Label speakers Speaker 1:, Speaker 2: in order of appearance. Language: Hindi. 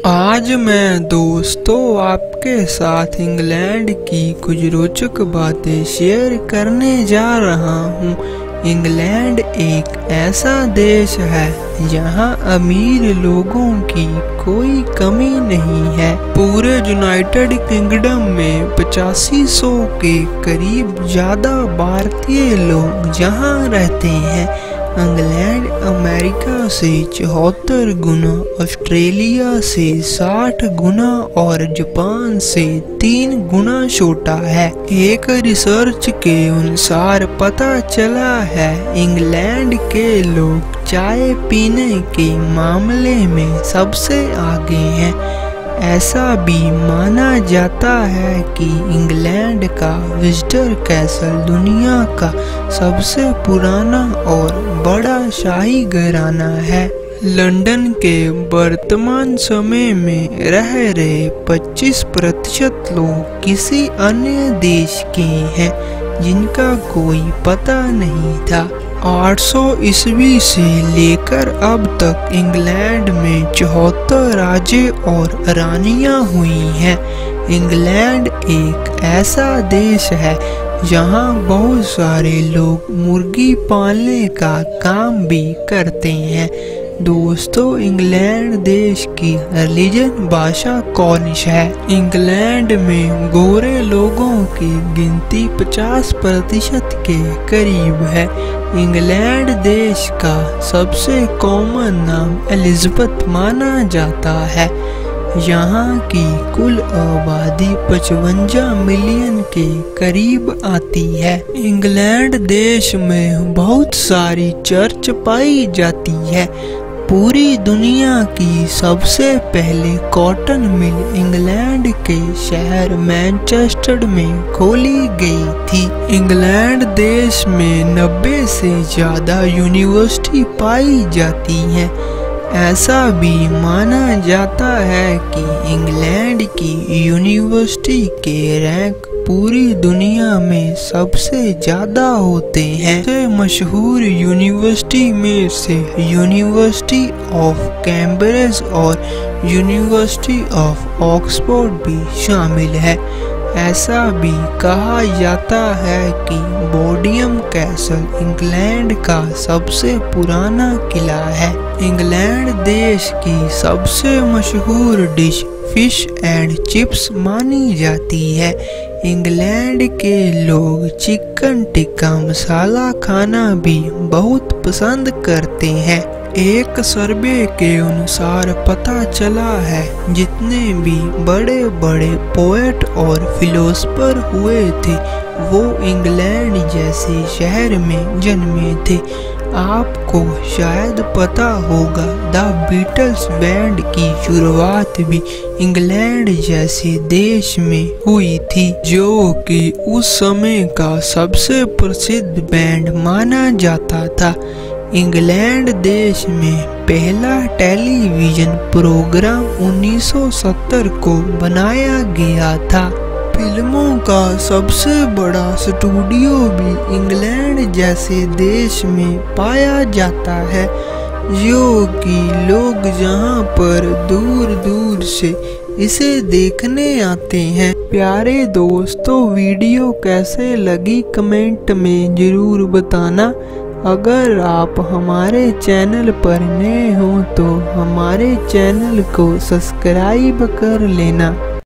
Speaker 1: आज मैं दोस्तों आपके साथ इंग्लैंड की कुछ रोचक बातें शेयर करने जा रहा हूँ। इंग्लैंड एक ऐसा देश है जहाँ अमीर लोगों की कोई कमी नहीं है। पूरे यूनाइटेड किंगडम में 8500 के करीब ज्यादा भारतीय लोग जहाँ रहते हैं। इंग्लैंड अमेरिका से 74 गुना, ऑस्ट्रेलिया से 60 गुना और जापान से 3 गुना छोटा है। एक रिसर्च के अनुसार पता चला है इंग्लैंड के लोग चाय पीने के मामले में सबसे आगे हैं। ऐसा भी माना जाता है कि इंग्लैंड का विंडसर कैसल दुनिया का सबसे पुराना और बड़ा शाही घराना है। लंदन के वर्तमान समय में रह रहे 25% लोग किसी अन्य देश के हैं जिनका कोई पता नहीं था। 800 ईस्वी से लेकर अब तक इंग्लैंड में 74 राजे और रानियां हुई हैं। इंग्लैंड एक ऐसा देश है जहां बहुत सारे लोग मुर्गी पालने का काम भी करते हैं। दोस्तों, इंग्लैंड देश की रिलीजन भाषा कॉर्निश है। इंग्लैंड में गोरे लोगों की गिनती 50% के करीब है। इंग्लैंड देश का सबसे कॉमन नाम एलिजाबेथ माना जाता है। यहाँ की कुल आबादी 55 मिलियन के करीब आती है। इंग्लैंड देश में बहुत सारी चर्च पाई जाती है। पूरी दुनिया की सबसे पहले कॉटन मिल इंग्लैंड के शहर मैनचेस्टर में खोली गई थी। इंग्लैंड देश में 90 से ज्यादा यूनिवर्सिटी पाई जाती हैं। ऐसा भी माना जाता है कि इंग्लैंड की यूनिवर्सिटी के रैंक पूरी दुनिया में सबसे ज्यादा होते हैं। सबसे मशहूर यूनिवर्सिटी में से यूनिवर्सिटी ऑफ कैम्ब्रिज और यूनिवर्सिटी ऑफ ऑक्सफोर्ड भी शामिल है। ऐसा भी कहा जाता है कि बोडियम कैसल इंग्लैंड का सबसे पुराना किला है। इंग्लैंड देश की सबसे मशहूर डिश फिश एंड चिप्स मानी जाती है। इंग्लैंड के लोग चिकन टिक्का मसाला खाना भी बहुत पसंद करते हैं। एक सर्वे के अनुसार पता चला है जितने भी बड़े बड़े पोएट और फिलोसफर हुए थे वो इंग्लैंड जैसे शहर में जन्मे थे। आपको शायद पता होगा द बीटल्स बैंड की शुरुआत भी इंग्लैंड जैसे देश में हुई थी, जो कि उस समय का सबसे प्रसिद्ध बैंड माना जाता था। इंग्लैंड देश में पहला टेलीविजन प्रोग्राम 1970 को बनाया गया था। फिल्मों का सबसे बड़ा स्टूडियो भी इंग्लैंड जैसे देश में पाया जाता है, जो कि लोग जहां पर दूर दूर से इसे देखने आते हैं। प्यारे दोस्तों, वीडियो कैसे लगी कमेंट में जरूर बताना। अगर आप हमारे चैनल पर नए हो तो हमारे चैनल को सब्सक्राइब कर लेना।